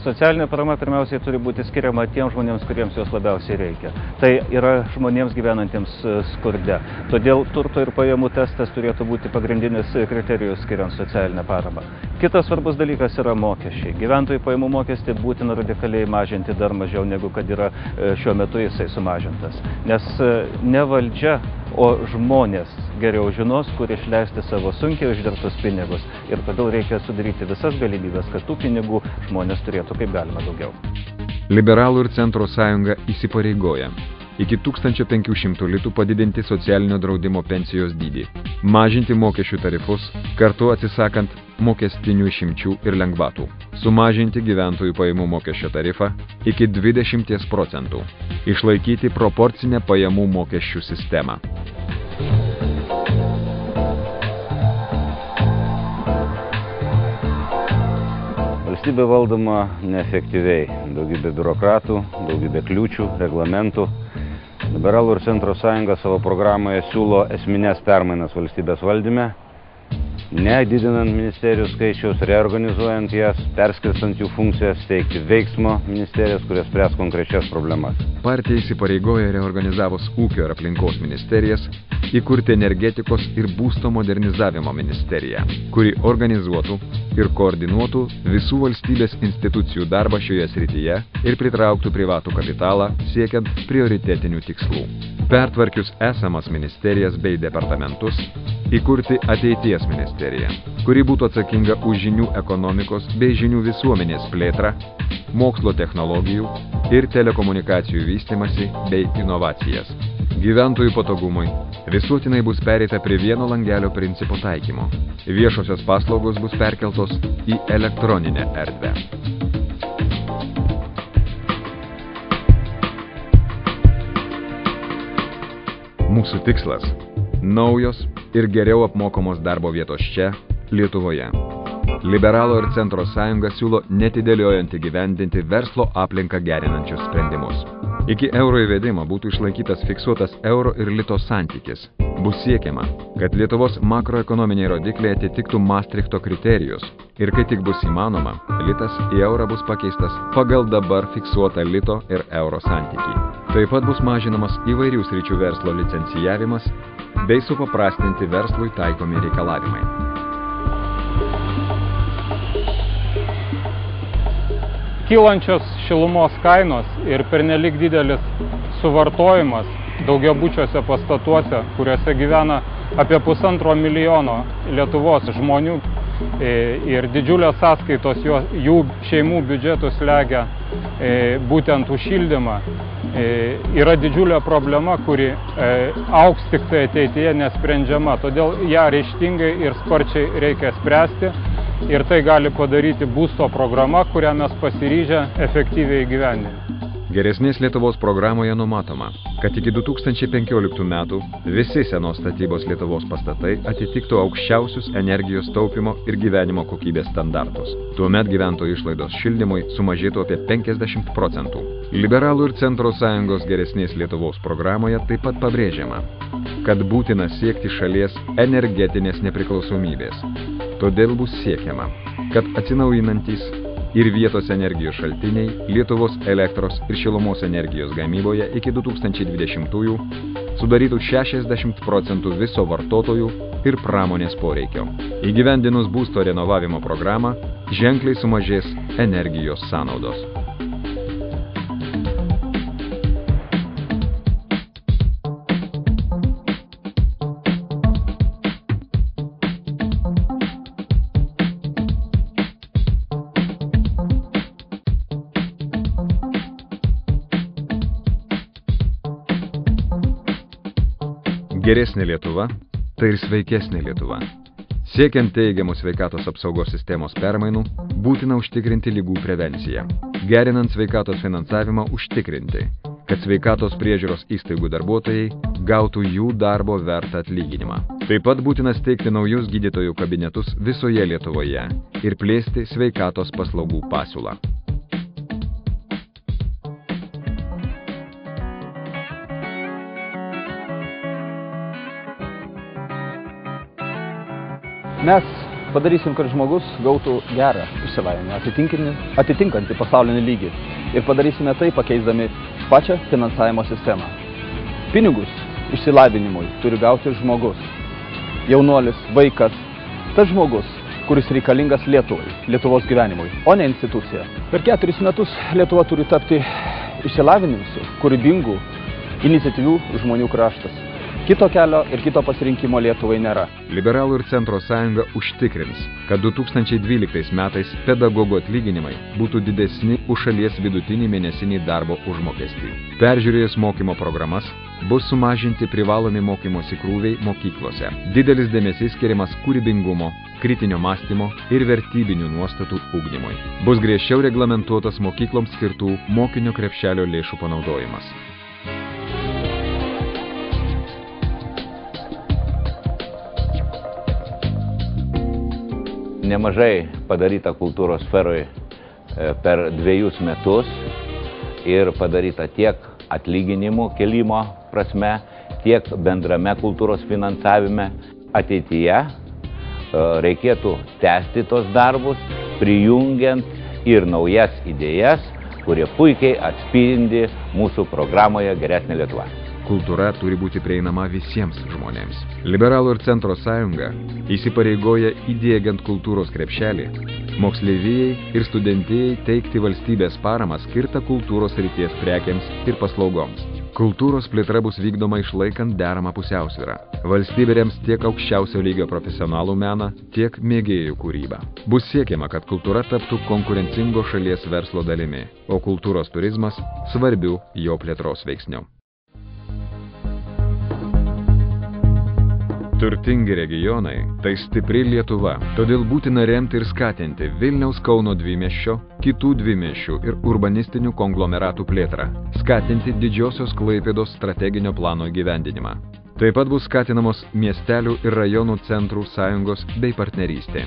Socialinė parama pirmiausiai turi būti skiriama tiems žmonėms, kuriems jos labiausiai reikia. Tai yra žmonėms gyvenantiems skurde. Todėl turto ir pajamų testas turėtų būti pagrindinis kriterijus skiriant socialinę paramą. Kitas svarbus dalykas yra mokesčiai. Gyventojų pajamų mokestį būtina radikaliai mažinti dar mažiau negu kad yra šiuo metu jisai sumažintas. Nes ne valdžia, o žmonės geriau žinos, kur išleisti savo sunkiai uždirbtus pinigus. Ir todėl reikia sudaryti visas galimybės, kad tų pinigų žmonės turėtų kaip galima daugiau. Liberalų ir Centro sąjunga įsipareigoja iki 1500 litų padidinti socialinio draudimo pensijos dydį, mažinti mokesčių tarifus, kartu atsisakant mokestinių išimčių ir lengvatų, sumažinti gyventojų pajamų mokesčio tarifą iki 20%, išlaikyti proporcinę pajamų mokesčių sistemą. Valstybė valdoma neefektyviai, daugybė biurokratų, daugybė kliūčių, reglamentų. Liberalų ir Centro sąjunga savo programoje siūlo esminės permainas valstybės valdyme, nedidinant ministerijų skaičiaus, reorganizuojant jas, perskirstant jų funkcijas, steigti veiksmo ministerijas, kurios spręs konkrečias problemas. Partija įsipareigoja reorganizavus ūkio ir aplinkos ministerijas, įkurti energetikos ir būsto modernizavimo ministeriją, kuri organizuotų ir koordinuotų visų valstybės institucijų darbą šioje srityje ir pritrauktų privatų kapitalą siekiant prioritetinių tikslų. Pertvarkius esamas ministerijas bei departamentus, įkurti ateities ministeriją, kuri būtų atsakinga už žinių ekonomikos bei žinių visuomenės plėtrą, mokslo technologijų ir telekomunikacijų vystymasi bei inovacijas. Gyventojų patogumui visuotinai bus pereita prie vieno langelio principo taikymo. Viešosios paslaugos bus perkeltos į elektroninę erdvę. Mūsų tikslas – naujos ir geriau apmokamos darbo vietos čia, Lietuvoje. Liberalų ir Centro sąjunga siūlo netidėliojant įgyvendinti verslo aplinką gerinančius sprendimus. Iki euro įvedimo būtų išlaikytas fiksuotas euro ir lito santykis. Bus siekiama, kad Lietuvos makroekonominiai rodikliai atitiktų Maastrichto kriterijus ir kai tik bus įmanoma, litas į eurą bus pakeistas pagal dabar fiksuotą lito ir euro santykį. Taip pat bus mažinamas įvairių sričių verslo licencijavimas bei supaprastinti verslui taikomi reikalavimai. Kylančios šilumos kainos ir pernelyg didelis suvartojimas daugiabučiuose pastatuose, kuriuose gyvena apie 1,5 milijono Lietuvos žmonių ir didžiulės sąskaitos jų šeimų biudžetus slegia būtent už šildymą, yra didžiulė problema, kuri augs tik tai ateityje nesprendžiama. Todėl ją ryžtingai ir sparčiai reikia spręsti. Ir tai gali padaryti būsto programa, kurią mes pasiryžę efektyviai įgyvendinti. Geresnės Lietuvos programoje numatoma, kad iki 2015 metų visi senos statybos Lietuvos pastatai atitiktų aukščiausius energijos taupimo ir gyvenimo kokybės standartus. Tuomet gyventojų išlaidos šildymui sumažėtų apie 50%. Liberalų ir Centro sąjungos Geresnės Lietuvos programoje taip pat pabrėžiama, kad būtina siekti šalies energetinės nepriklausomybės. Todėl bus siekiama, kad atsinaujinantys ir vietos energijos šaltiniai Lietuvos elektros ir šilumos energijos gamyboje iki 2020-ųjų sudarytų 60% viso vartotojų ir pramonės poreikio. Įgyvendinus būsto renovavimo programą, ženkliai sumažės energijos sąnaudos. Geresnė Lietuva – tai ir sveikesnė Lietuva. Siekiant teigiamų sveikatos apsaugos sistemos permainų, būtina užtikrinti ligų prevenciją. Gerinant sveikatos finansavimą užtikrinti, kad sveikatos priežiūros įstaigų darbuotojai gautų jų darbo vertą atlyginimą. Taip pat būtina steigti naujus gydytojų kabinetus visoje Lietuvoje ir plėsti sveikatos paslaugų pasiūlą. Mes Padarysim, kad žmogus gautų gerą išsilavinimą, atitinkantį pasaulinį lygį. Ir padarysime tai pakeisdami pačią finansavimo sistemą. Pinigus išsilavinimui turi gauti žmogus, jaunuolis, vaikas, tas žmogus, kuris reikalingas Lietuvai, Lietuvos gyvenimui, o ne institucija. Per 4 metus Lietuva turi tapti išsilavinusių, kūrybingų, iniciatyvių žmonių kraštas. Kito kelio ir kito pasirinkimo Lietuvai nėra. Liberalų ir Centro sąjunga užtikrins, kad 2012 metais pedagogų atlyginimai būtų didesni už šalies vidutinį mėnesinį darbo užmokestį. Peržiūrėjus mokymo programas, bus sumažinti privalomi mokymosi krūviai mokyklose. Didelis dėmesys skiriamas kūrybingumo, kritinio mąstymo ir vertybinių nuostatų ugdymui. Bus griežčiau reglamentuotas mokykloms skirtų mokinio krepšelio lėšų panaudojimas. Nemažai padaryta kultūros sferoje per 2 metus ir padaryta tiek atlyginimų kelimo prasme, tiek bendrame kultūros finansavime. Ateityje reikėtų tęsti tos darbus, prijungiant ir naujas idėjas, kurie puikiai atspindi mūsų programoje Geresnė Lietuva. Kultūra turi būti prieinama visiems žmonėms. Liberalų ir Centro sąjunga įsipareigoja įdiegiant kultūros krepšelį, moksleivijai ir studentijai teikti valstybės paramą skirtą kultūros srities prekiams ir paslaugoms. Kultūros plėtra bus vykdoma išlaikant deramą pusiausvyrą. Valstybė rems tiek aukščiausio lygio profesionalų meną, tiek mėgėjų kūrybą. Bus siekiama, kad kultūra taptų konkurencingo šalies verslo dalimi, o kultūros turizmas svarbiu jo plėtros veiksniu. Turtingi regionai – tai stipri Lietuva, todėl būtina remti ir skatinti Vilniaus Kauno dvimiesčio, kitų dvimiesčių ir urbanistinių konglomeratų plėtrą, skatinti Didžiosios Klaipėdos strateginio plano įgyvendinimą. Taip pat bus skatinamos miestelių ir rajonų centrų sąjungos bei partnerystė.